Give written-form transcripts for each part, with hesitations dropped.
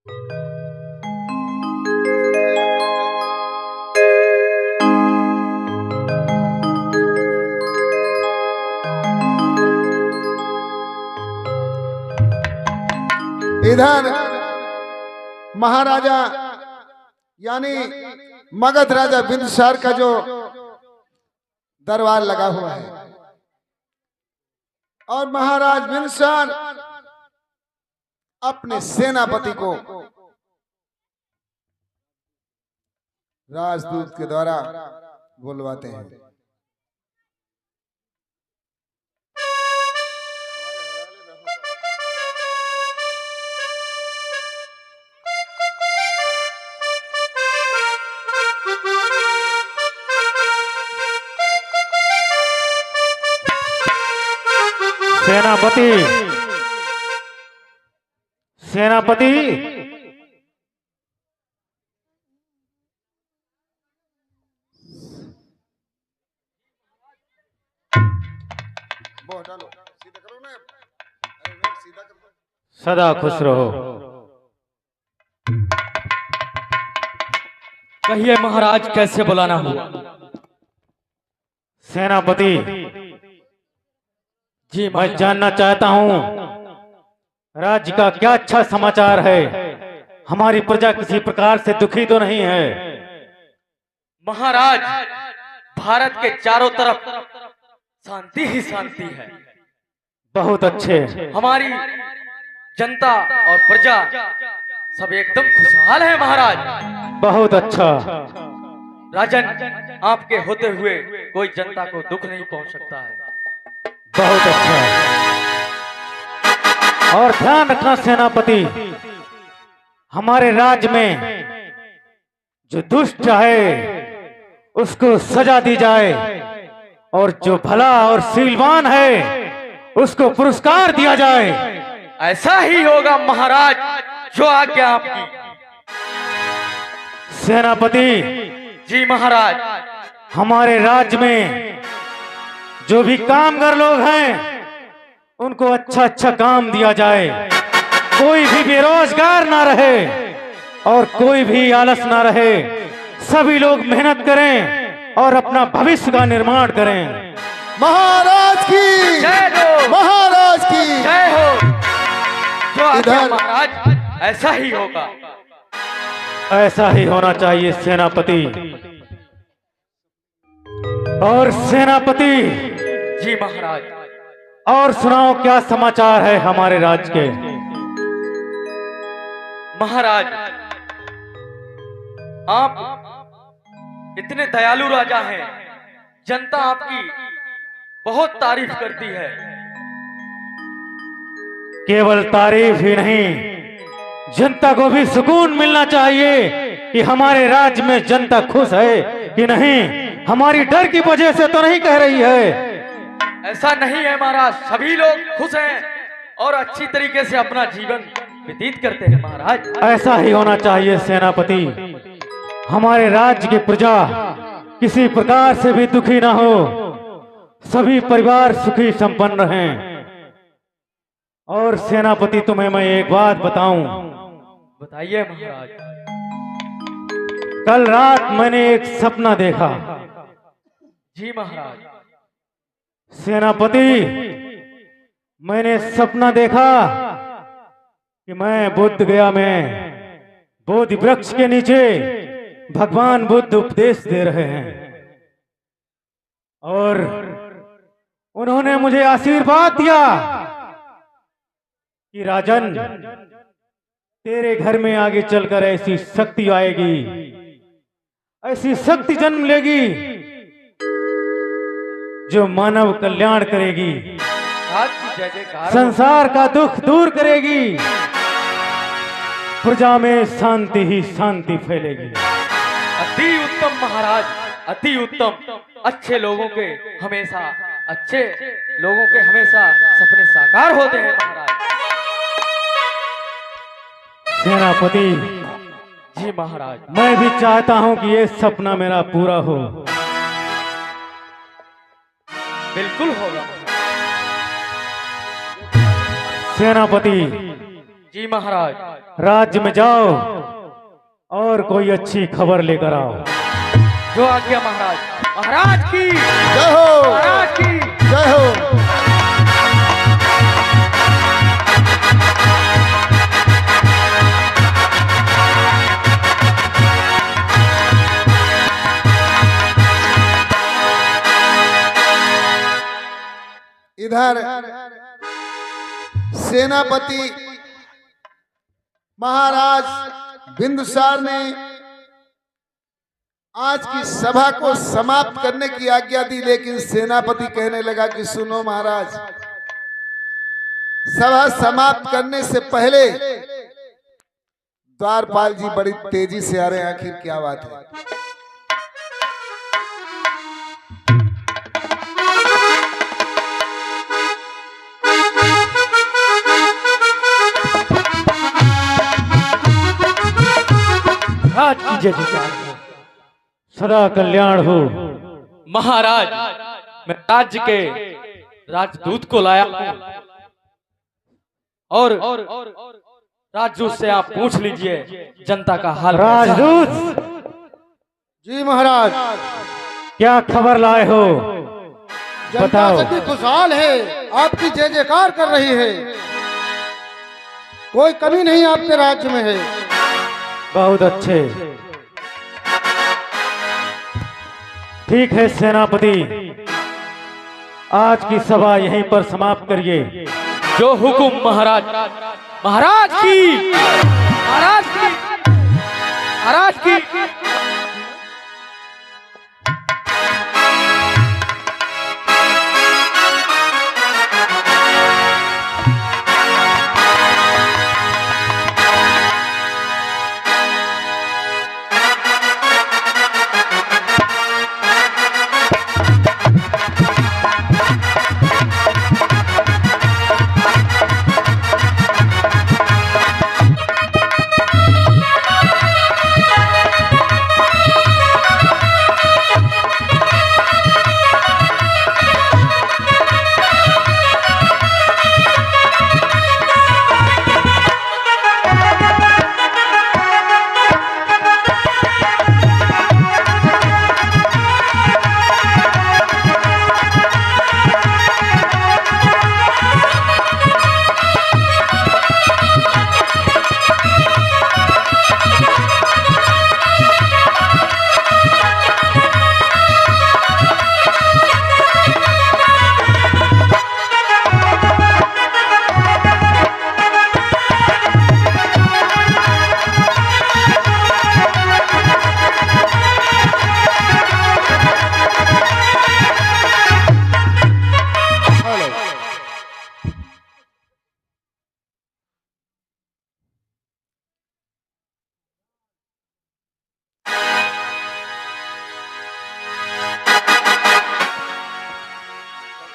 इधर महाराजा यानी मगध राजा बिंदुसार का जो दरबार लगा हुआ है और महाराज बिंदुसार अपने सेनापति को राजदूत के द्वारा बुलवाते हैं। सेनापति, सेनापति, सदा खुश रहो। कहिए महाराज, कैसे बुलाना हुआ? सेनापति जी, मैं जानना चाहता हूँ राज्य का क्या अच्छा समाचार है। हमारी प्रजा किसी प्रकार से दुखी तो नहीं है? महाराज, भारत के चारों तरफ शांति ही शांति है। बहुत अच्छे। हमारी जनता और प्रजा सब एकदम खुशहाल है महाराज। बहुत अच्छा। राजन, आपके होते हुए कोई जनता को दुख नहीं पहुंच सकता है। बहुत अच्छा। और ध्यान रखना सेनापति, हमारे राज्य में जो दुष्ट है उसको सजा दी जाए और जो भला और शीलवान है उसको पुरस्कार दिया जाए। ऐसा ही होगा महाराज, जो आज्ञा आपकी। सेनापति जी महाराज। हमारे राज्य में जो भी कामगार लोग हैं उनको अच्छा अच्छा काम दिया जाए। कोई भी बेरोजगार ना रहे और कोई भी आलस ना रहे। सभी लोग मेहनत करें और अपना भविष्य का निर्माण करें। महाराज की जय हो, महाराज की जय हो। जो आज्ञा इधर महाराज, ऐसा ही होगा। ऐसा ही होना चाहिए सेनापति। और सेनापति जी महाराज। और सुनाओ, क्या समाचार है हमारे राज्य के? महाराज, आप इतने दयालु राजा हैं, जनता आपकी बहुत तारीफ करती है। केवल तारीफ ही नहीं, जनता को भी सुकून मिलना चाहिए कि हमारे राज्य में जनता खुश है कि नहीं। हमारी डर की वजह से तो नहीं कह रही है। ऐसा नहीं है महाराज, सभी लोग खुश हैं और अच्छी तरीके से अपना जीवन व्यतीत करते हैं महाराज। ऐसा ही होना चाहिए सेनापति। हमारे राज्य की प्रजा किसी प्रकार से भी दुखी ना हो, सभी परिवार सुखी संपन्न रहें। और सेनापति, तुम्हें मैं एक बात बताऊं। बताइए महाराज। कल रात मैंने एक सपना देखा। जी महाराज। सेनापति, मैंने सपना देखा कि मैं बुद्ध गया में बोधि वृक्ष के नीचे भगवान बुद्ध उपदेश दे रहे हैं और उन्होंने मुझे आशीर्वाद दिया कि राजन, तेरे घर में आगे चलकर ऐसी शक्ति आएगी, ऐसी शक्ति जन्म लेगी जो मानव कल्याण करेगी, जय जयकार। संसार का दुख दूर करेगी, प्रजा में शांति ही शांति फैलेगी। अति उत्तम महाराज, अति उत्तम। अच्छे लोगों के हमेशा सपने साकार होते हैं महाराज। सेनापति जी महाराज। मैं भी चाहता हूं कि ये सपना मेरा पूरा हो। बिल्कुल होगा। सेनापति, जी महाराज। राज्य में जाओ और कोई अच्छी खबर लेकर आओ। जो आज्ञा महाराज। महाराज की जय हो, महाराज की जय हो। इधर सेनापति महाराज बिंदुसार ने आज की सभा को समाप्त करने की आज्ञा दी, लेकिन सेनापति कहने लगा कि सुनो महाराज, सभा समाप्त करने से पहले द्वारपाल जी बड़ी तेजी से आ रहे हैं, आखिर क्या बात है? राज की जय जयकार हो, सदा कल्याण हो। महाराज, मैं राज्य के राजदूत को लाया हूं और राजदूत से आप पूछ लीजिए जनता का हाल। राजदूत जी महाराज, क्या खबर लाए हो? जनता बताओ। सभी खुशहाल है, आपकी जय जयकार कर रही है, कोई कमी नहीं आपके राज्य में है। बहुत अच्छे, ठीक है सेनापति, आज की सभा यहीं पर समाप्त करिए। जो हुकुम महाराज। महाराज की महाराज की महाराज की।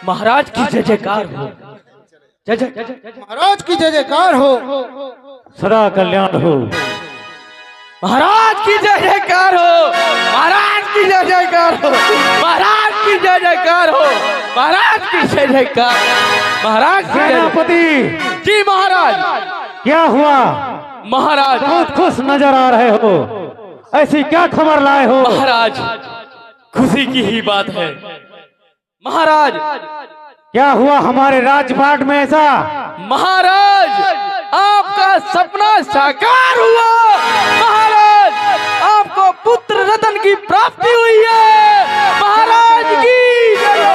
महाराज की जय जयकार हो। जय जय महाराज की जय जयकार हो, सदा कल्याण हो। महाराज की जय जयकार हो। महाराज की जय जयकार हो। महाराज की जय जयकार हो। महाराज की जय जयकार। महाराज की जय। सेनापति जी महाराज। क्या हुआ? महाराज बहुत खुश नजर आ रहे हो, ऐसी क्या खबर लाए हो? महाराज, खुशी की ही बात है। महाराज क्या हुआ हमारे राजपाट में ऐसा? महाराज, आपका सपना साकार हुआ। महाराज, आपको पुत्र रतन की प्राप्ति हुई है। महाराज की जय हो।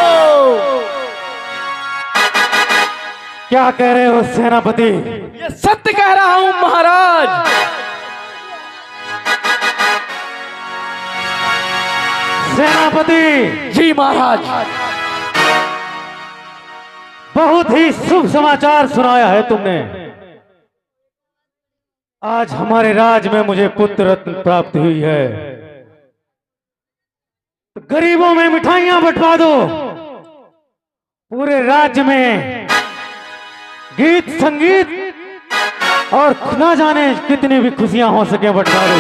क्या कह रहे हो सेनापति? ये सत्य कह रहा हूं महाराज। सेनापति जी महाराज। बहुत ही शुभ समाचार सुनाया है तुमने। आज हमारे राज में मुझे पुत्र रत्न प्राप्त हुई है। तो गरीबों में मिठाइयां बंटवा दो, पूरे राज्य में गीत संगीत और न जाने कितनी भी खुशियां हो सके बंटवा दो।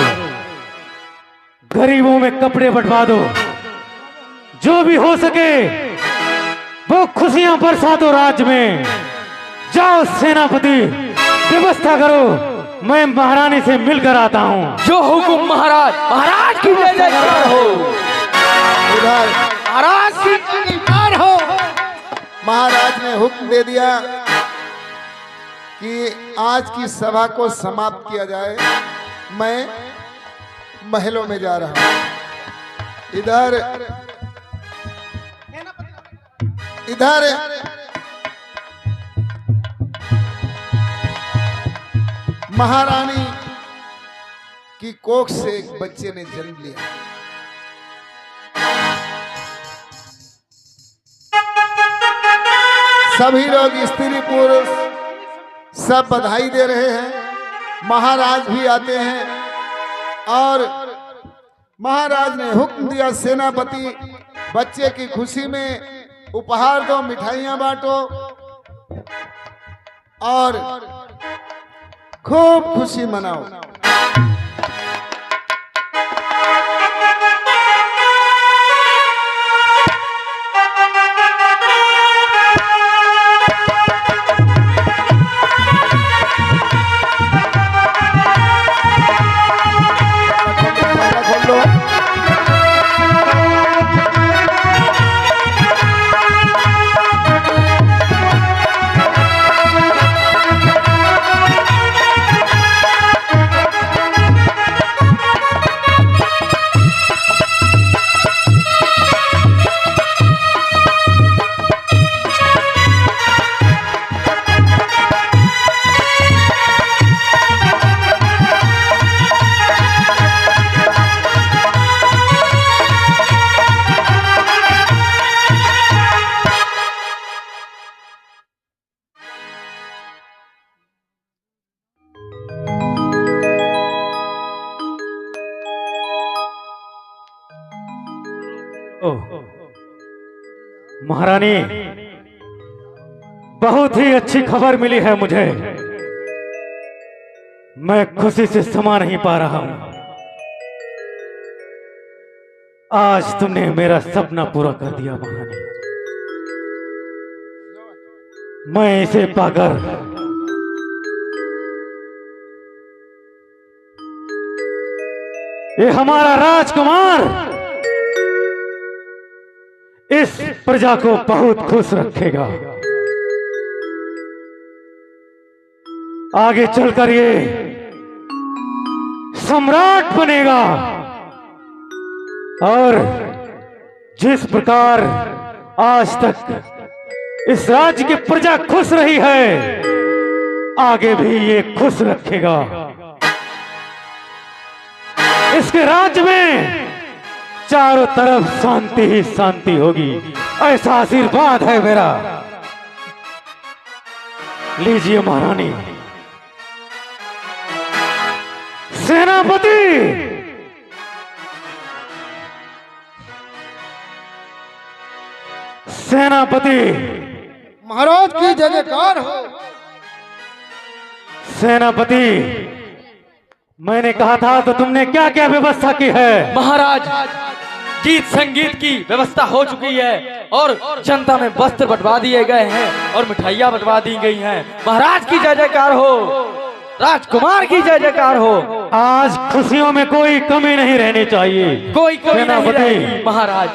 गरीबों में कपड़े बंटवा दो, जो भी हो सके वो खुशियां बरसा दो राज्य में। जाओ सेनापति, व्यवस्था करो, मैं महारानी से मिलकर आता हूँ। जो हुकुम महाराज, महाराज की जय जयकार हो। इधर महाराज की जय जयकार हो। महाराज ने हुक्म दे दिया कि आज की सभा को समाप्त किया जाए। मैं महलों में जा रहा हूं। इधर महारानी की कोख से एक बच्चे ने जन्म लिया। सभी लोग स्त्री पुरुष सब बधाई दे रहे हैं। महाराज भी आते हैं और महाराज ने हुक्म दिया, सेनापति बच्चे की खुशी में उपहार दो, मिठाइयां बांटो और खूब खुशी मनाओ। महारानी, बहुत ही अच्छी खबर मिली है मुझे। मैं खुशी से समा नहीं पा रहा हूं। आज तुमने मेरा सपना पूरा कर दिया महारानी। मैं इसे पाकर ये हमारा राजकुमार इस प्रजा को बहुत खुश रखेगा। आगे चलकर ये सम्राट बनेगा और जिस प्रकार आज तक इस राज्य की प्रजा खुश रही है, आगे भी ये खुश रखेगा। इसके राज्य में चारों तरफ शांति ही शांति होगी, ऐसा आशीर्वाद है मेरा। लीजिए महारानी। सेनापति, सेनापति, महाराज की जय जयकार हो। सेनापति, मैंने कहा था तो तुमने क्या क्या व्यवस्था की है? महाराज, गीत संगीत की व्यवस्था हो चुकी है और जनता में वस्त्र बंटवा दिए गए हैं और मिठाइयां बंटवा दी गई हैं। महाराज की जय जयकार हो, राजकुमार की जय जयकार हो। आज खुशियों में कोई कमी नहीं रहनी चाहिए। कोई कमी नहीं रहेगी महाराज।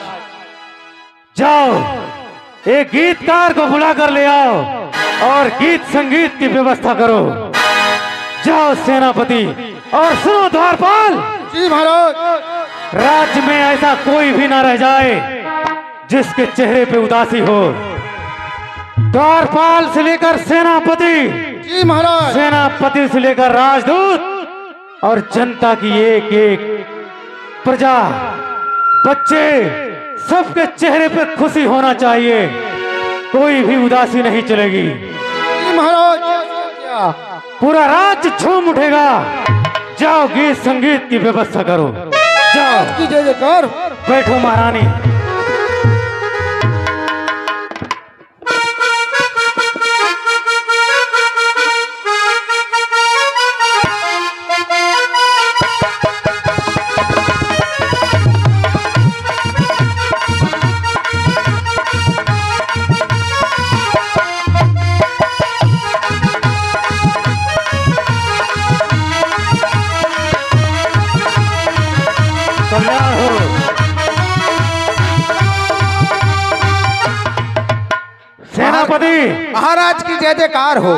जाओ, एक गीतकार को बुला कर ले आओ और गीत संगीत की व्यवस्था करो। जाओ सेनापति। और सुनो द्वारपाल। जी महाराज। राज्य में ऐसा कोई भी ना रह जाए जिसके चेहरे पे उदासी हो। द्वारपाल से लेकर सेनापति, जी महाराज, सेनापति से लेकर राजदूत और जनता की एक एक प्रजा, बच्चे, सबके चेहरे पे खुशी होना चाहिए। कोई भी उदासी नहीं चलेगी। जी महाराज। पूरा राज्य झूम उठेगा। जाओ, गीत संगीत की व्यवस्था करो। जाओ। की जय जयकार। बैठो महारानी। महाराज की जय जयकार हो।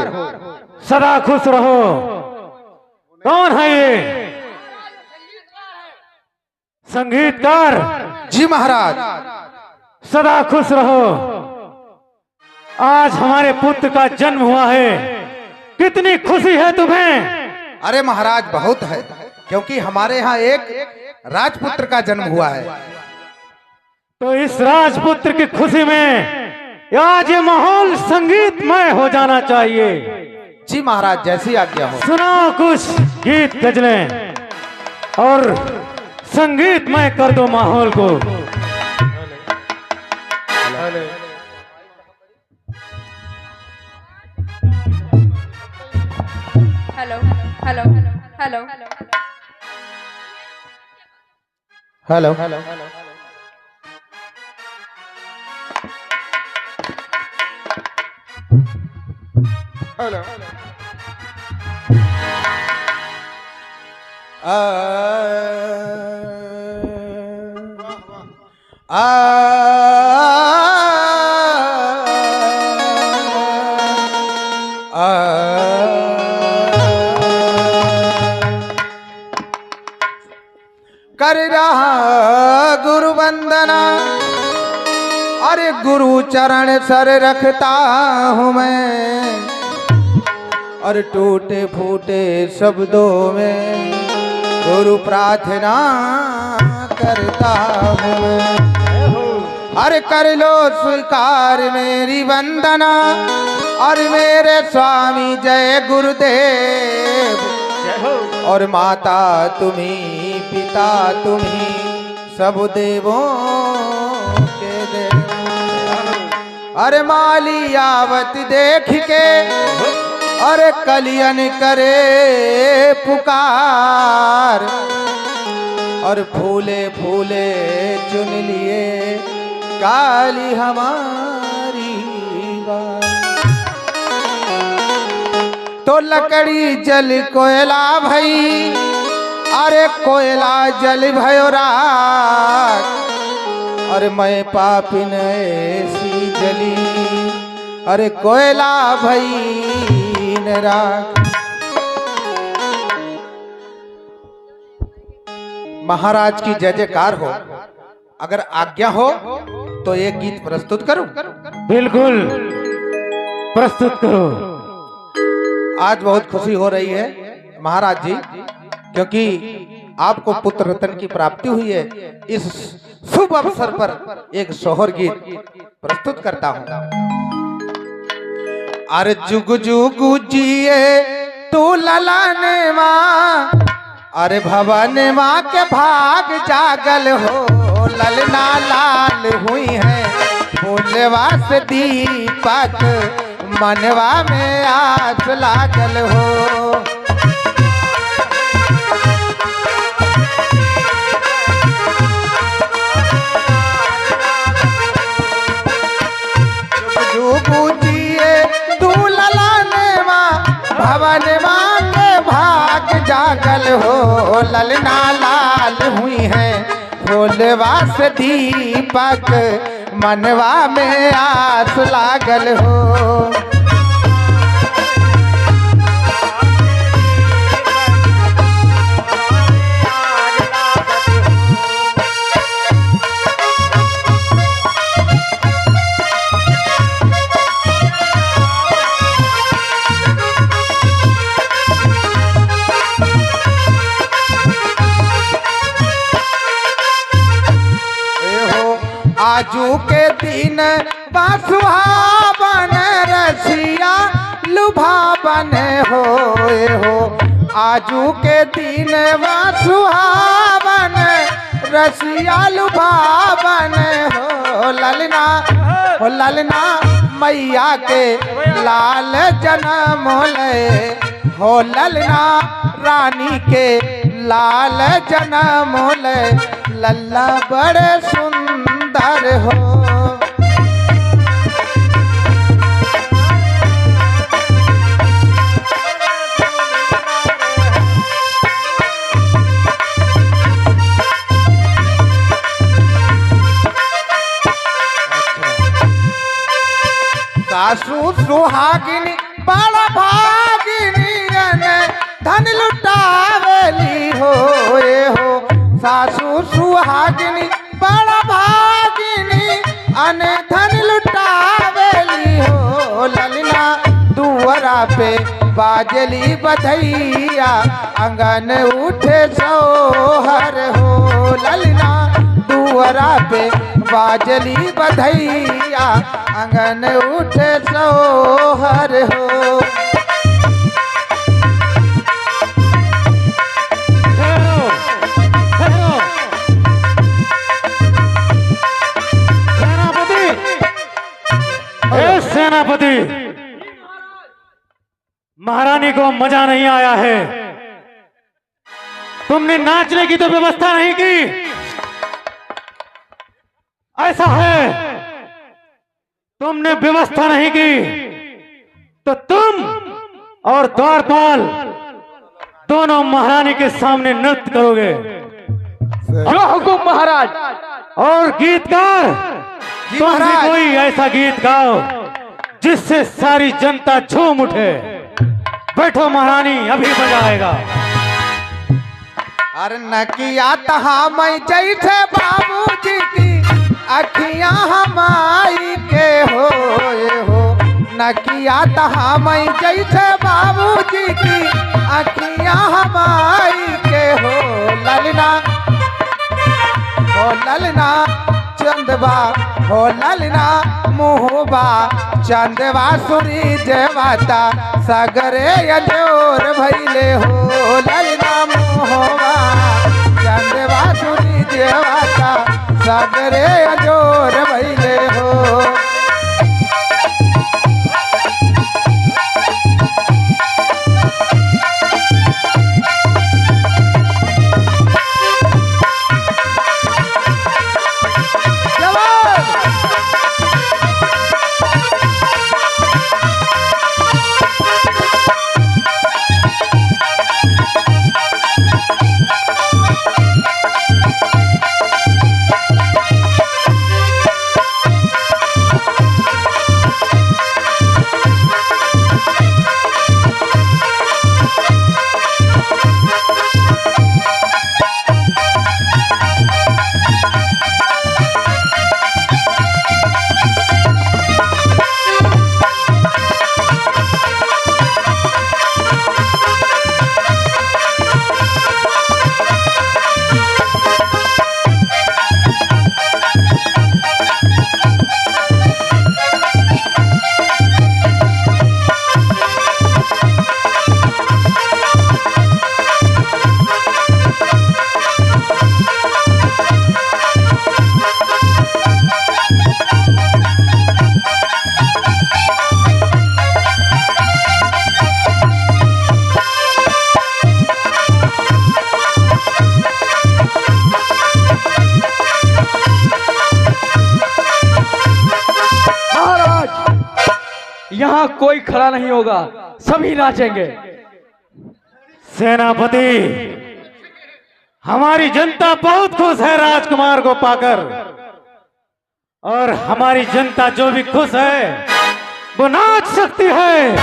सदा खुश रहो। कौन है ये? संगीतकार। जी महाराज। सदा खुश रहो। आज हमारे पुत्र का जन्म हुआ है, कितनी खुशी है तुम्हें? अरे महाराज बहुत है, क्योंकि हमारे यहाँ एक राजपुत्र का जन्म हुआ है। तो इस राजपुत्र की खुशी में आज ये माहौल संगीतमय हो जाना चाहिए। जी महाराज, जैसी आज्ञा हो। सुनाओ कुछ गीत गजलें और संगीतमय कर दो माहौल को। Hello hello hello hello. Hello. कर रहा गुरु वंदना, अरे गुरु चरण सर रखता हूँ मैं, और टूटे फूटे शब्दों में गुरु प्रार्थना करता हूँ मैं। अरे कर लो स्वीकार मेरी वंदना, और मेरे स्वामी जय गुरुदेव, और माता तुम्ही पिता तुम्ही सब देवों के देव। अरे माली आवत देख के अरे कलियन करे पुकार, और फूले फूले चुन लिए काली हमारी बात। तो लकड़ी जल कोयला भई, अरे कोयला जल भयो राख, अरे मैं पापिन ऐसी जली, अरे कोयला भई न राख। महाराज की जय जयकार हो। अगर आज्ञा हो तो एक गीत प्रस्तुत करूं? बिल्कुल प्रस्तुत करो। आज बहुत खुशी हो रही है महाराज जी, क्योंकि आपको पुत्र रत्न की प्राप्ति हुई है। इस शुभ अवसर पर एक सोहर गीत प्रस्तुत करता हूं। अरे जुग जुग जिए तू ललाने माँ, अरे भवन माँ के भाग जागल हो, ललना लाल हुई है फूलवा से दीपक, मनवा में आस लागल हो। जिए दूललाने माँ भवन माँ के भाग जागल हो, ललना लाल हुई है फूलवा से दीपक, मनवा में आस लागल हो। आजू के दिन बासुहावन रसिया लुभावन होए हो, आजू के दिन बासुहावन रसिया लुभावन हो। ललना मैया के लाल जन्म ले हो, ललना रानी के लाल जन्म ले, लल्ला बड़े सुंदर हो। सासू सुहागिनी बड़ा भागिनी अने धन लुटावेली हो ये हो। सासू सुहागिनी बड़ा भागिनी अने धन लुटावेली हो। ललना दुआरा पे बाजली बधैया अंगन उठे सोहर हो। ललना दुआरा पे बाजली बधैया अंगन उठे सोहर हो। ठहरो, ठहरो। सेनापति, ए सेनापति, महारानी को मजा नहीं आया है। तुमने नाचने की तो व्यवस्था नहीं की। ऐसा है, तुमने व्यवस्था नहीं की तो तुम और द्वारपाल दोनों महारानी के सामने नृत्य करोगे। जो हुकुम महाराज। और गीतकार, जी तुम भी महाराज। कोई ऐसा गीत गाओ जिससे सारी जनता झूम उठे। बैठो महारानी, अभी मजा आएगा। अरे न किया तहा मैं जैसे बाबूजी की अखियां हमारी के हो। न किया तहा मैं जैसे बाबूजी की अखियां हमारी के हो। ललना हो ललना चंदवा हो ललना मुहबा चंदवा सुरी जवाता सगरे अजोर भैले हो। ललना मुहबा चंदवा सुरी जवाता सगरे अजोर भैले हो। यहाँ कोई खड़ा नहीं होगा, सभी नाचेंगे। सेनापति, हमारी जनता बहुत खुश है राजकुमार को पाकर, और हमारी जनता जो भी खुश है वो नाच सकती है,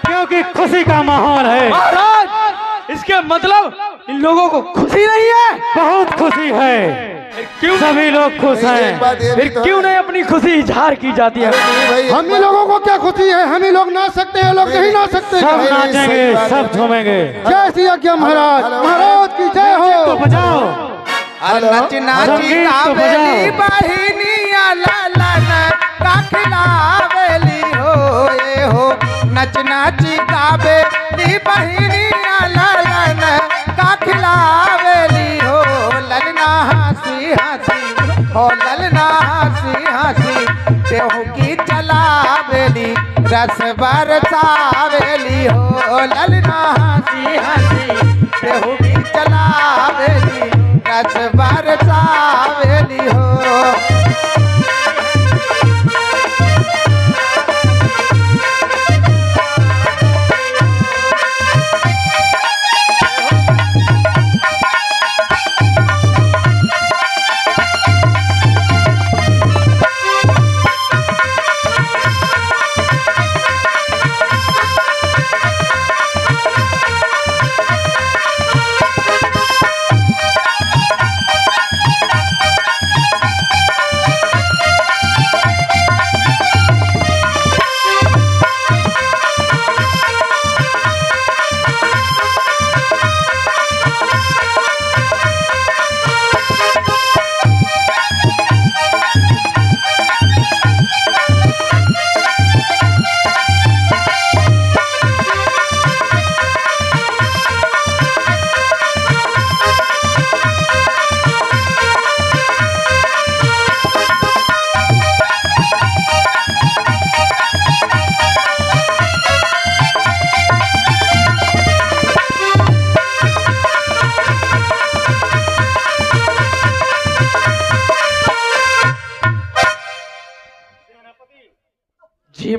क्योंकि खुशी का माहौल है। महाराज, इसके मतलब इन लोगों को खुशी नहीं है? बहुत खुशी है, क्यों सभी लोग खुश एक हैं। बात ये फिर भी तो क्यों है। नहीं अपनी खुशी इजहार की जाती है? नहीं भाई, हम ही लोगों को क्या खुशी है? हम ही लोग नाच सकते हैं, लोग नहीं नाच सकते। सब नहीं, सही नाचेंगे, बात सब है। झूमेंगे। जय श्री आज्ञा महाराज, महाराज की जय तो हो। बजाओ, अरे नच नाची संगीत तो कावेली बजाओ। बहिनिया ललन का खिलावेली हो ये हो। नच नाची कावेली बहिनिया ललन का खिलावेली हो। ललना हंसी हंसी हो ललना हंसी हंसी देहू की चलावेली रस बरसावेली हो। ललना हंसी हंसी देहू की चलावेली रस बरसावेली हो।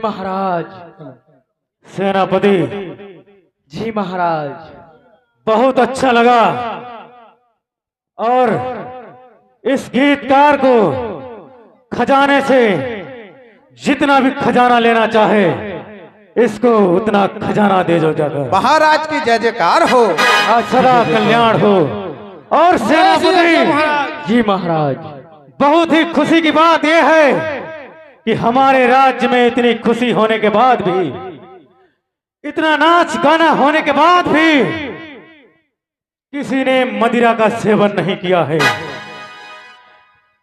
महाराज। सेनापति जी महाराज। बहुत अच्छा लगा, और इस गीतकार को खजाने से जितना भी खजाना लेना चाहे इसको उतना खजाना दे जो जाकर। महाराज की जय जयकार हो। सदा कल्याण हो। और सेनापति जी महाराज। बहुत ही खुशी की बात यह है कि हमारे राज्य में इतनी खुशी होने के बाद भी, इतना नाच गाना होने के बाद भी किसी ने मदिरा का सेवन नहीं किया है।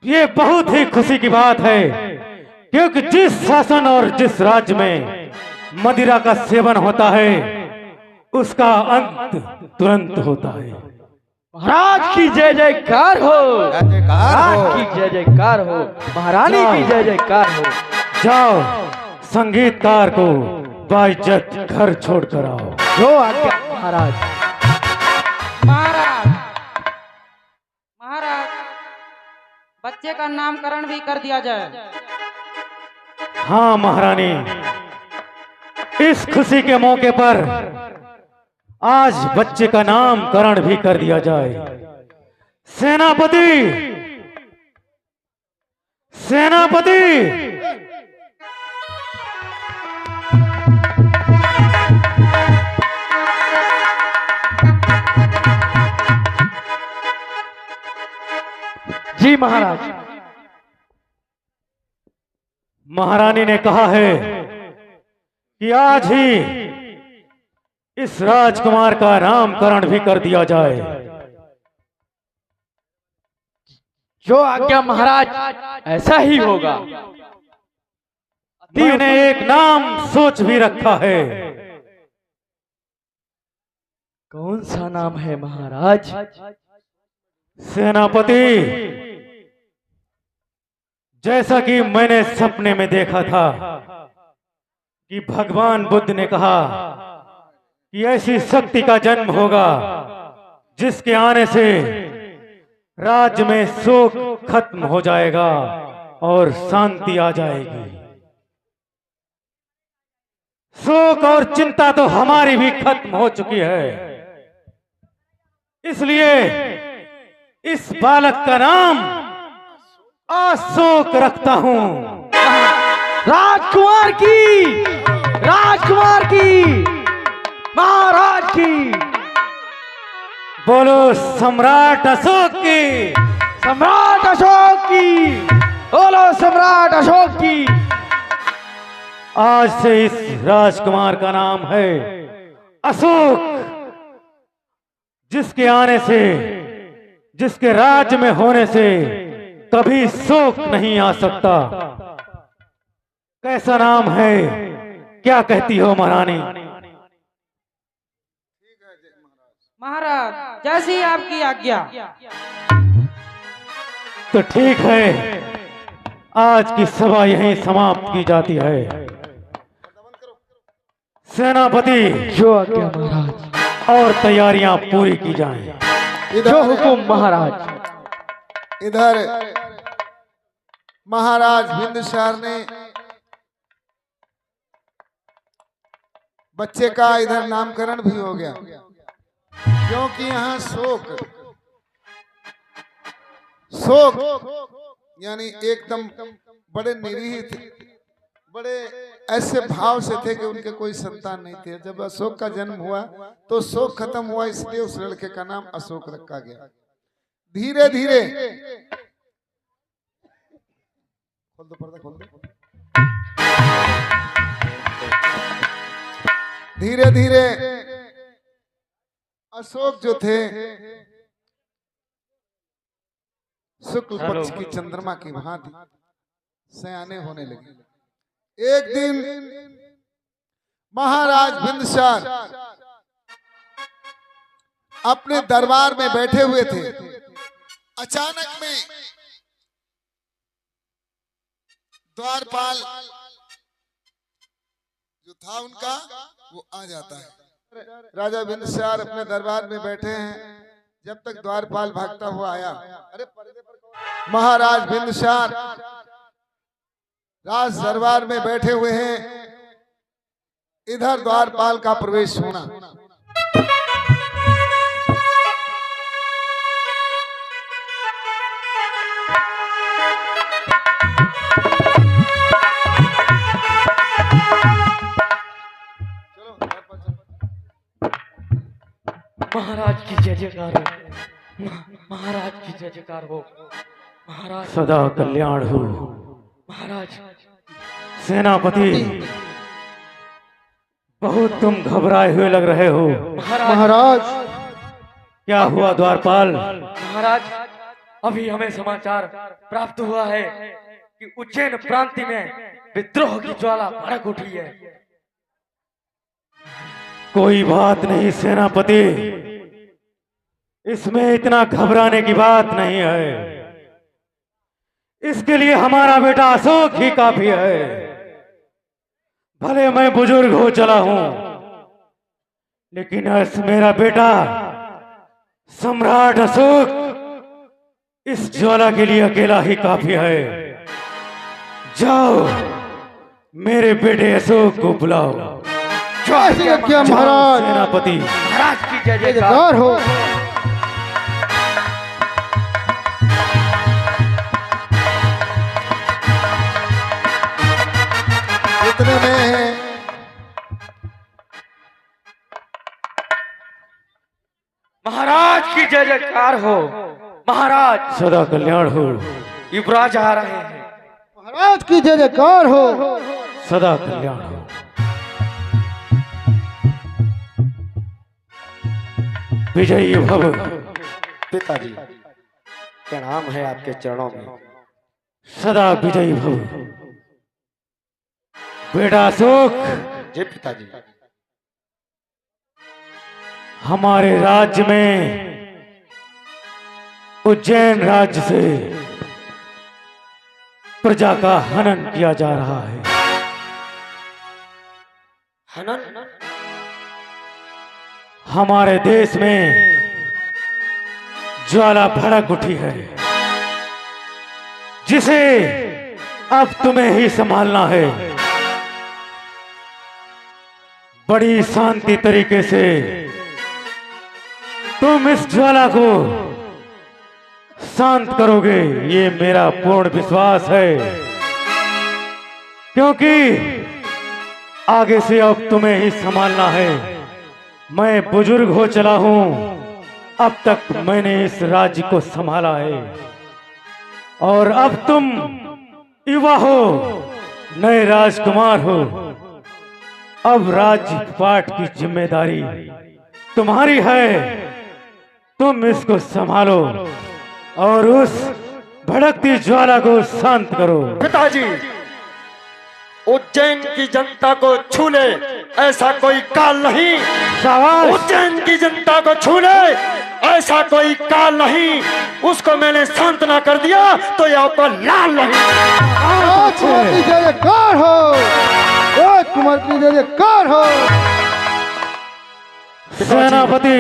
ये बहुत ही खुशी की बात है, क्योंकि जिस शासन और जिस राज्य में मदिरा का सेवन होता है उसका अंत तुरंत होता है। महाराज की जय जयकार हो। जय जयकार महाराज हो। की जय जयकार हो। महारानी की जय जयकार हो। जाओ, संगीतकार को बाइज्जत घर छोड़कर आओ। जो आज्ञा महाराज। महाराज, महाराज, बच्चे का नामकरण भी कर दिया जाए। हाँ महारानी, इस खुशी के मौके पर आज बच्चे का नामकरण भी कर दिया जाए। सेनापति, सेनापति, जी महाराज। महारानी ने कहा है कि आज ही इस राजकुमार का नामकरण भी कर दिया जाए। जो आज्ञा महाराज, ऐसा ही होगा। मैंने एक नाम सोच भी रखा है। कौन सा नाम है महाराज? सेनापति, जैसा कि मैंने सपने में देखा था कि भगवान बुद्ध ने कहा कि ऐसी शक्ति का जन्म होगा जिसके आने से राज्य में शोक खत्म हो जाएगा और शांति आ जाएगी। शोक और चिंता तो हमारी भी खत्म हो चुकी है, इसलिए इस बालक का नाम अशोक रखता हूं। राजकुमार की, राजकुमार की, महाराज की। बोलो सम्राट अशोक की। सम्राट अशोक की। बोलो सम्राट अशोक की। आज से इस राजकुमार का नाम है अशोक, जिसके आने से, जिसके राज्य में होने से कभी शोक नहीं आ सकता। कैसा नाम है, क्या कहती हो महारानी? महाराज, जैसी आपकी आज्ञा। तो ठीक है, आज की सभा यहीं समाप्त की जाती है। सेनापति, जो आज्ञा महाराज। और तैयारियां पूरी की जाएं। जो हुकुम महाराज। इधर महाराज बिंदुसार ने बच्चे का इधर नामकरण भी हो गया, क्योंकि यहाँ शोक यानी एकदम बड़े निरीह थे, बड़े ऐसे भाव से थे कि उनके कोई संतान नहीं थे। जब अशोक का जन्म हुआ तो शोक खत्म हुआ, इसलिए उस लड़के का नाम अशोक रखा गया। धीरे धीरे खोल दो पर्दा, खोल दो। धीरे धीरे अशोक जो थे शुक्ल पक्ष की चंद्रमा की भांति सयाने होने लगे। एक दिन महाराज बिंदुसार अपने दरबार में बैठे हुए थे। अचानक में द्वारपाल जो था उनका वो आ जाता है। राजा बिंदुसार अपने दरबार में बैठे हैं, जब तक द्वारपाल भागता हुआ आया। अरे महाराज बिंदुसार राज दरबार में बैठे हुए हैं, इधर द्वारपाल का प्रवेश होना। महाराज की जय जयकार हो। महाराज की जय जयकार हो। महाराज सदा कल्याण हो। महाराज सेनापति, बहुत तुम घबराए हुए लग रहे हो। महाराज क्या हुआ द्वारपाल? महाराज अभी हमें समाचार प्राप्त हुआ है कि उज्जैन प्रांत में विद्रोह की ज्वाला भड़क उठी है। कोई बात नहीं सेनापति, इसमें इतना घबराने की बात नहीं है। इसके लिए हमारा बेटा अशोक ही काफी है। भले मैं बुजुर्ग हो चला हूं, लेकिन मेरा बेटा सम्राट अशोक इस ज्वाला के लिए अकेला ही काफी है। जाओ मेरे बेटे अशोक को बुलाओ। ऐसे क्या महाराज? सेनापति, महाराज की जय जयकार जयकार हो। इतने में महाराज की जय जयकार हो। महाराज सदा कल्याण हो। युवराज आ रहे हैं। महाराज की जय जयकार हो। सदा कल्याण हो। विजयी भव। पिताजी प्रणाम है आपके चरणों में। सदा विजयी भव। बेटा अशोक, जी पिताजी। हमारे राज्य में उज्जैन राज्य से प्रजा का हनन किया जा रहा है। हनन? हमारे देश में ज्वाला भड़क उठी है, जिसे अब तुम्हें ही संभालना है। बड़ी शांति तरीके से तुम इस ज्वाला को शांत करोगे, ये मेरा पूर्ण विश्वास है। क्योंकि आगे से अब तुम्हें ही संभालना है। मैं बुजुर्ग हो चला हूं, अब तक मैंने इस राज्य को संभाला है, और अब तुम युवा हो, नए राजकुमार हो। अब राजपाट की जिम्मेदारी तुम्हारी है। तुम इसको संभालो और उस भड़कती ज्वाला को शांत करो। पिताजी, उज्जैन की जनता को छू ले ऐसा कोई काल नहीं। शाबाश। उज्जैन की जनता को छू ले ऐसा कोई काल नहीं। उसको मैंने शांत ना कर दिया तो ये आपको लाल नहीं। राजकुमार की जय जयकार हो। राजकुमार की जय जयकार हो। सेनापति,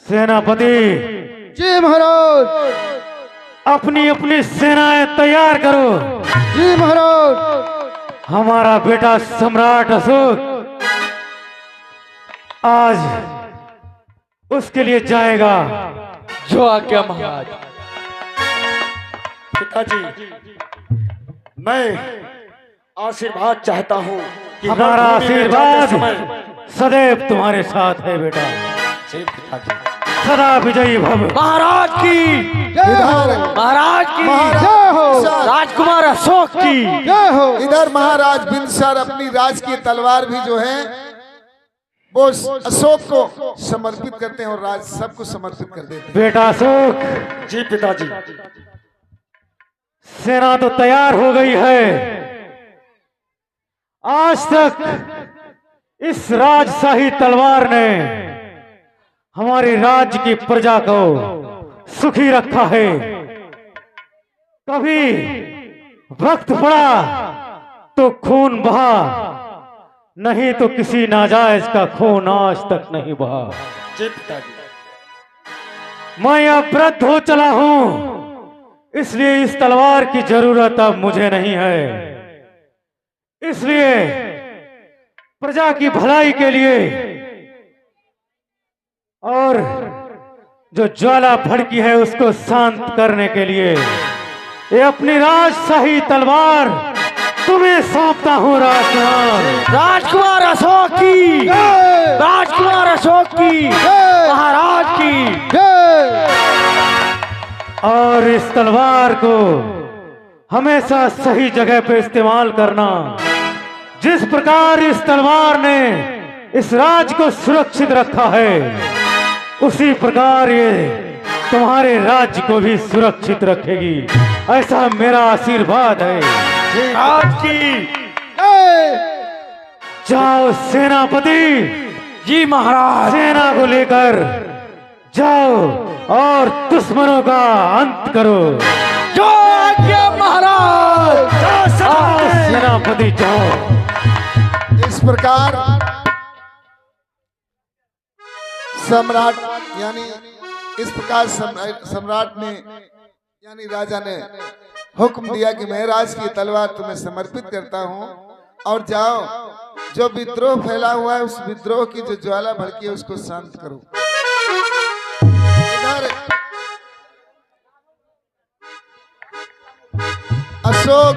सेनापति, जी महाराज। अपनी अपनी सेनाएं तैयार करो। जी महाराज। हमारा बेटा सम्राट अशोक आज उसके लिए जाएगा। जो आज्ञा महाराज। पिताजी, मैं आशीर्वाद चाहता हूँ कि हमारा रणभूमि में आशीर्वाद जाते समय- सदैव तुम्हारे साथ है बेटा। जी पिताजी। सदा विजयी भव। महाराज की जय हो। महाराज की जय हो। राजकुमार अशोक की जय हो। इधर महाराज बिनसर अपनी राज की तलवार भी जो है वो अशोक को समर्पित करते हैं और राज सबको समर्पित कर देते हैं। बेटा अशोक, जी पिताजी। सेना तो तैयार हो गई है। आज तक इस राजशाही तलवार ने हमारे राज्य की प्रजा को सुखी रखा है। कभी वक्त पड़ा तो खून बहा, नहीं तो किसी नाजायज का खून आज तक नहीं बहा। जी पिताजी। मैं अब वृद्ध हो चला हूं, इसलिए इस तलवार की जरूरत अब मुझे नहीं है। इसलिए प्रजा की भलाई के लिए और जो ज्वाला भड़की है उसको शांत करने के लिए ये अपनी राजशाही तलवार तुम्हें सौंपता हूँ राजकुमार। राजकुमार अशोक की, राजकुमार अशोक की, महाराज की। और इस तलवार को हमेशा सही जगह पे इस्तेमाल करना। जिस प्रकार इस तलवार ने इस राज को सुरक्षित रखा है उसी प्रकार ये तुम्हारे राज्य को भी सुरक्षित रखेगी, ऐसा मेरा आशीर्वाद है। राज की जाओ सेनापति जी महाराज, सेना को लेकर जाओ और दुश्मनों का अंत करो। जो आज्ञा महाराज। जाओ सेनापति जाओ। इस प्रकार सम्राट यानी इस प्रकार सम्राट ने यानी राजा ने हुक्म दिया कि मैं राज की तलवार तुम्हें समर्पित करता हूं और जाओ जो विद्रोह फैला हुआ है उस विद्रोह की जो ज्वाला भड़की है उसको शांत करो। इधर अशोक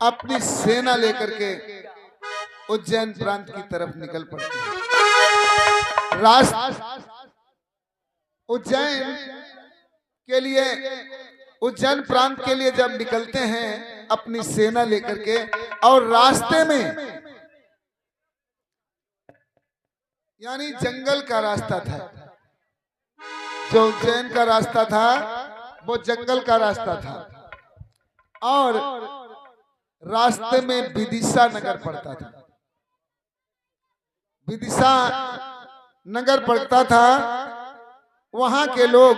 अपनी सेना लेकर के उज्जैन प्रांत की तरफ निकल पड़ते हैं। उज्जैन प्रांत के लिए जब निकलते हैं अपनी सेना लेकर के और रास्ते में यानी जंगल का रास्ता था, जो उज्जैन का रास्ता था वो जंगल का रास्ता था और रास्ते में विदिशा नगर पड़ता था। विदिशा नगर पड़ता था, वहां के लोग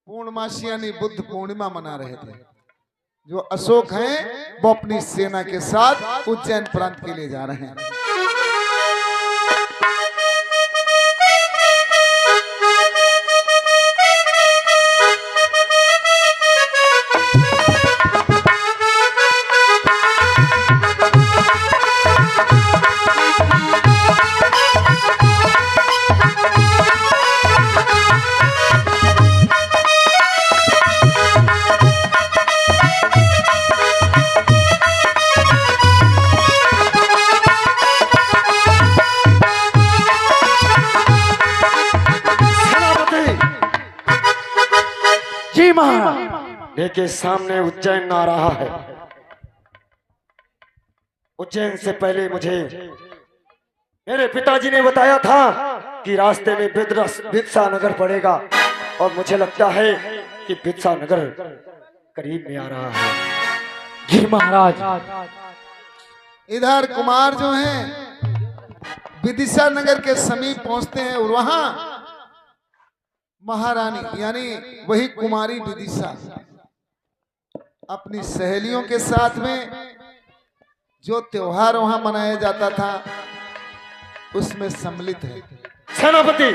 पूर्णमासी यानी बुद्ध पूर्णिमा मना रहे थे। जो अशोक हैं वो अपनी सेना के साथ उज्जैन प्रांत के लिए जा रहे हैं। देखिए सामने उज्जैन आ रहा है। उज्जैन से पहले मुझे मेरे पिताजी ने बताया था कि रास्ते में बिदसा नगर पड़ेगा और मुझे लगता है कि बिदसा नगर करीब में आ रहा है। जी महाराज। इधर कुमार जो हैं विदिशा नगर के समीप पहुंचते हैं और वहां महारानी यानी वही कुमारी विदिशा अपनी सहेलियों के साथ में जो त्योहार वहां मनाया जाता था उसमें सम्मिलित है। सेनापति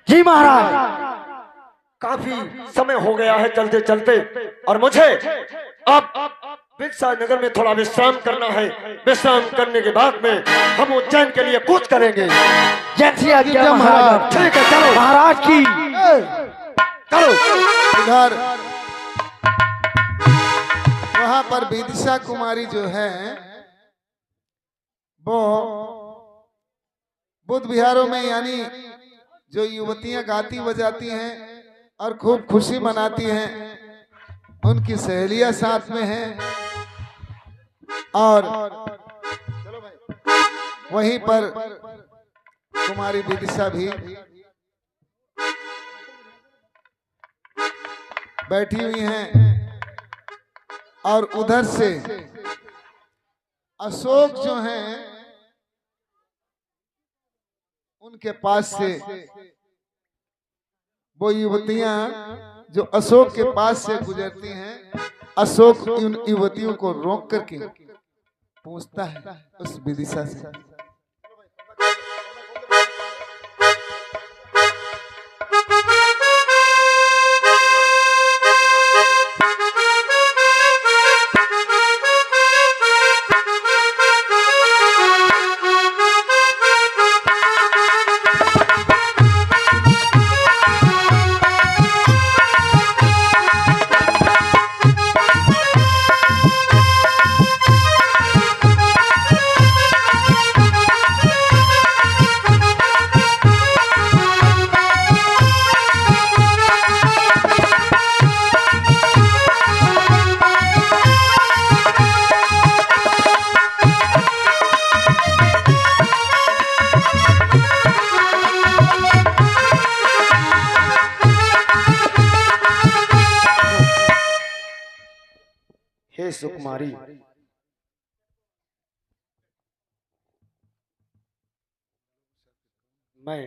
जी महाराज। काफी समय हो गया है चलते चलते और मुझे अब बिदसा नगर में थोड़ा विश्राम करना है। विश्राम करने के बाद में हम उज्जैन के लिए कूच करेंगे। जैसी आज्ञा महाराज। ठीक है चलो महाराज की। चलो। इधर वहां पर विदिशा कुमारी जो है वो बुद्ध विहारों में यानी जो युवतियां गाती बजाती हैं और खूब खुशी मनाती हैं, उनकी सहेलियां साथ में हैं और वहीं पर कुमारी विदिशा भी बैठी हुई हैं और उधर से अशोक जो हैं उनके पास से वो युवतियां जो अशोक के पास से गुजरती हैं, अशोक उन युवतियों को रोक करके पूछता है उस विदिशा से, सुकुमारी, मैं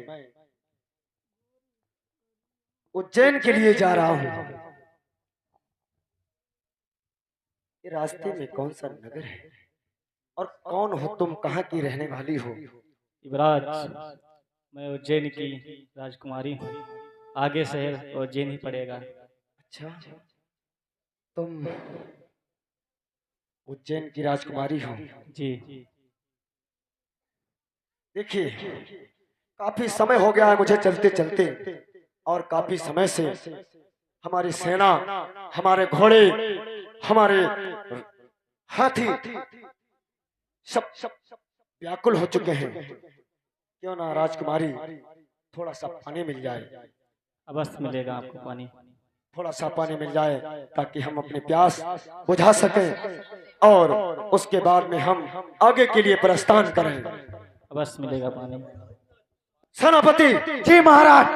उज्जैन के लिए जा रहा हूं। ये रास्ते में कौन सा नगर है और कौन हो तुम, कहाँ की रहने वाली हो? युवराज, मैं उज्जैन की राजकुमारी हूँ। आगे शहर उज्जैन ही पड़ेगा। अच्छा, तुम उज्जैन की राजकुमारी हो? जी। देखिए, काफी समय हो गया है मुझे चलते चलते, और काफी समय से हमारी सेना, हमारे घोड़े, हमारे हाथी सब व्याकुल हो चुके हैं। क्यों ना राजकुमारी थोड़ा सा पानी मिल जाए? अवश्य मिलेगा आपको पानी। थोड़ा सा पानी मिल जाए ताकि हम अपनी प्यास बुझा सकें और उसके बाद में हम आगे के लिए प्रस्थान करें। अवश्य मिलेगा पानी। सेनापति जी महाराज।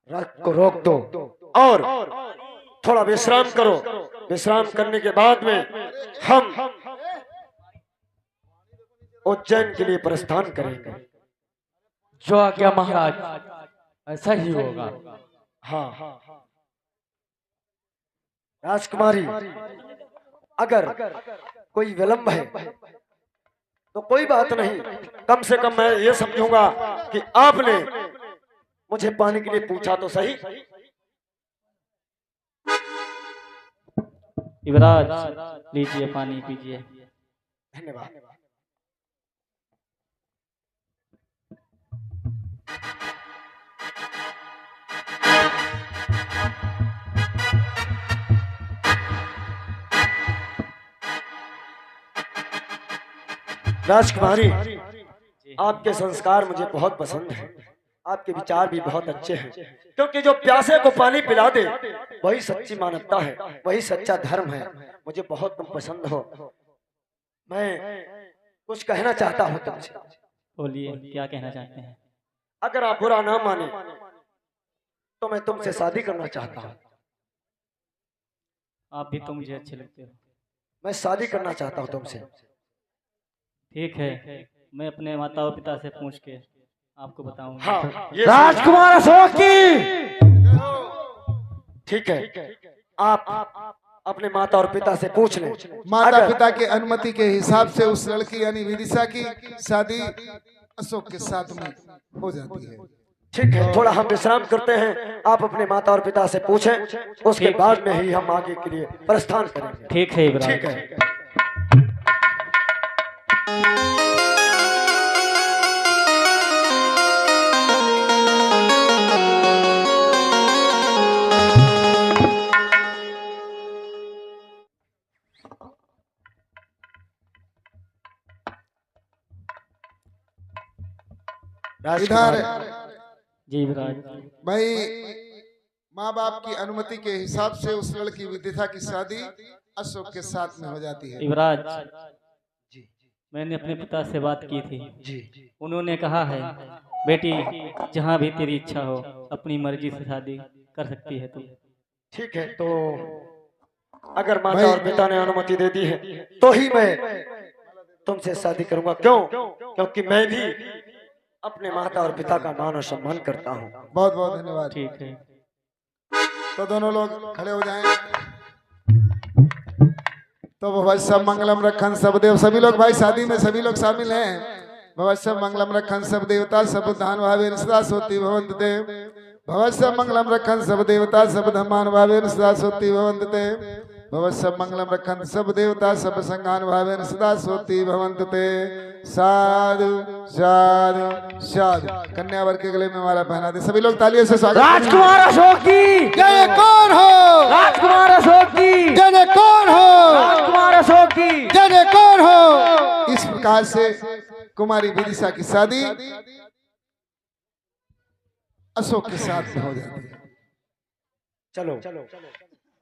रथ को रोक दो और थोड़ा विश्राम करो। विश्राम करने के बाद में हम उज्जैन के लिए प्रस्थान करेंगे। जो आज्ञा महाराज, ऐसा ही होगा। हाँ राजकुमारी, अगर कोई विलंब है तो कोई बात नहीं, कम से कम मैं ये समझूंगा कि आपने मुझे पानी के लिए पूछा तो सही। युवराज, लीजिए पानी पीजिए। धन्यवाद। राजकुमारी, आपके संस्कार मुझे बहुत पसंद है, आपके विचार भी बहुत अच्छे हैं, क्योंकि जो प्यासे को पानी पिला दे वही सच्ची मानवता है, वही सच्चा धर्म है। मुझे बहुत तुम पसंद हो। मैं कुछ कहना चाहता हूँ तुमसे। बोलिए, क्या कहना चाहते हैं? अगर आप बुरा ना माने तो मैं तुमसे शादी करना चाहता हूँ। आप भी तो मुझे अच्छे लगते हो। मैं शादी करना चाहता हूँ तुमसे। ठीक है, मैं अपने माता और पिता से पूछ के आपको बताऊंगा। हाँ, ये राजकुमार अशोक की। ठीक है, आप अपने माता और पिता से पूछ लें। माता पिता के अनुमति के हिसाब से उस लड़की यानी विदिशा की शादी अशोक के साथ में हो जाती है। ठीक है, थोड़ा हम विश्राम करते हैं, आप अपने माता और पिता से पूछें, उसके बाद में ही हम आगे के लिए प्रस्थान करेंगे। ठीक है युवराज। ठीक है। इधर जी युवराज। भाई, माँ बाप की अनुमति के हिसाब से उस लड़की विदिशा की शादी अशोक के साथ में हो जाती है। युवराज, मैंने अपने पिता से बात की थी। उन्होंने कहा है, बेटी जहाँ भी तेरी इच्छा हो अपनी मर्जी से शादी कर सकती है तू। ठीक है, तो अगर माता और पिता ने अनुमति दे दी है तो ही मैं तुमसे शादी करूंगा। क्यों? क्योंकि मैं भी अपने माता और पिता का मान और सम्मान करता हूँ। बहुत बहुत धन्यवाद। ठीक है, तो दोनों लोग खड़े हो जाएं। तो भाई सब मंगलम रखन सब देव, सभी लोग भाई शादी में सभी लोग शामिल हैं। भवस्य मंगलम रखन सब देवता सब धान भावे सदा सोती भवंत ते। भवस्य मंगलम रखन सब देवता सब धमान भावे सदा सोती भवंत ते। भवस्य मंगलम रखन सब देवता सब संगान भावे सदा सोती भवंत ते। साधु साधु साधु। कन्या वर के गले में माला पहना दे। सभी लोग तालियों से स्वागत। राजकुमार अशोक की जय कौन हो? राजकुमार अशोक की जय कौन हो? राजकुमार अशोक की जय कौन हो? इस प्रकार से कुमारी विदिशा की शादी अशोक के साथ में हो जाती है। चलो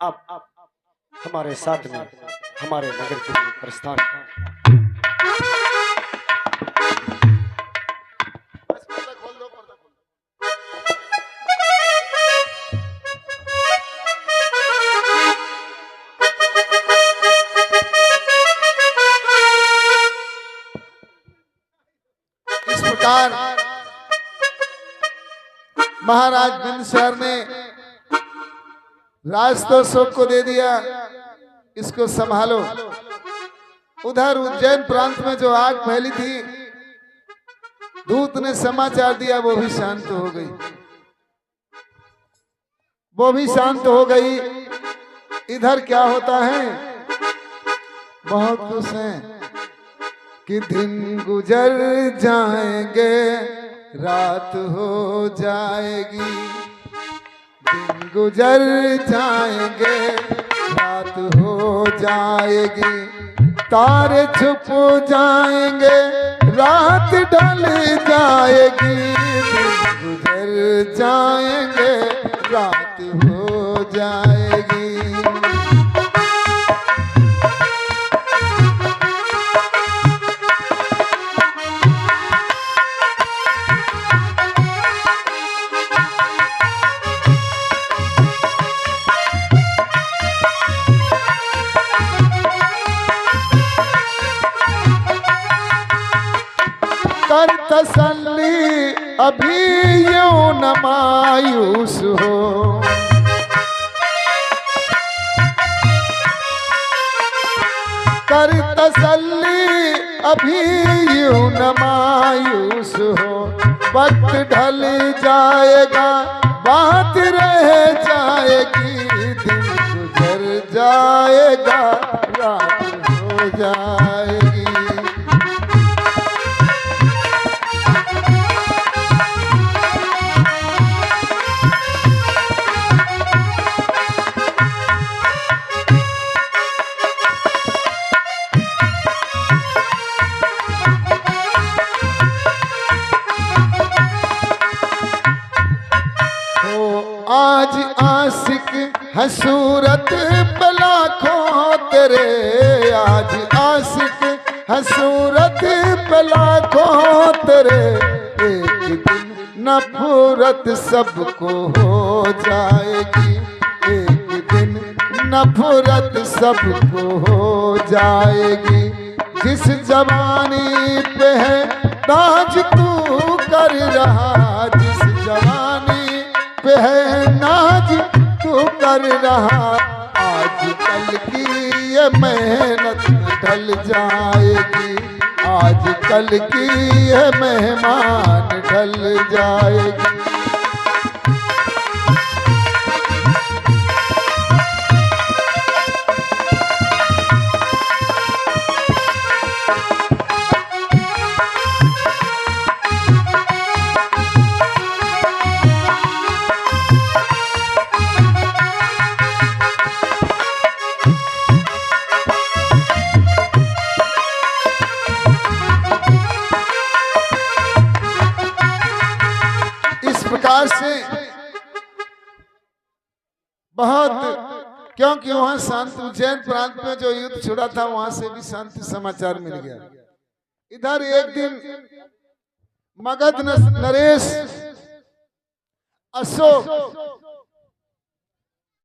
अब हमारे साथ में हमारे नगर के लिए प्रस्थान। महाराज बिंदुसार ने राज तो अशोक को दे दिया, इसको संभालो। उधर उज्जैन प्रांत में जो आग फैली थी, दूत ने समाचार दिया, वो भी शांत हो गई, वो भी शांत हो गई। इधर क्या होता है, बहुत खुश हैं कि दिन गुजर जाएंगे रात हो जाएगी, दिन गुजर जाएंगे रात हो जाएगी, तारे छुप जाएंगे रात ढल जाएगी, दिन गुजर जाएंगे रात हो जाएगी। कर तसल्ली अभी यूं न मायूस हो, कर तसल्ली अभी यूं न मायूस हो, वक्त ढल जाएगा बात रह जाएगी, दिन गुजर जाएगा रात हो जाएगी। आज आशिक है सूरत पे लाखों तेरे, आज आशिक है सूरत पे लाखों तेरे, एक दिन नफरत सबको हो जाएगी, एक दिन नफरत सबको हो जाएगी। जिस जवानी पे है ताज तू कर रहा, जिस जवानी पे है नाज तू कर रहा, आज कल की ये मेहनत ढल जाएगी, आज कल की ये मेहमान ढल जाएगी। से बहुत, क्योंकि वहां शांति, उज्जैन प्रांत में जो युद्ध छुड़ा था वहां से भी शांति समाचार मिल गया। इधर एक दिन मगध नरेश अशोक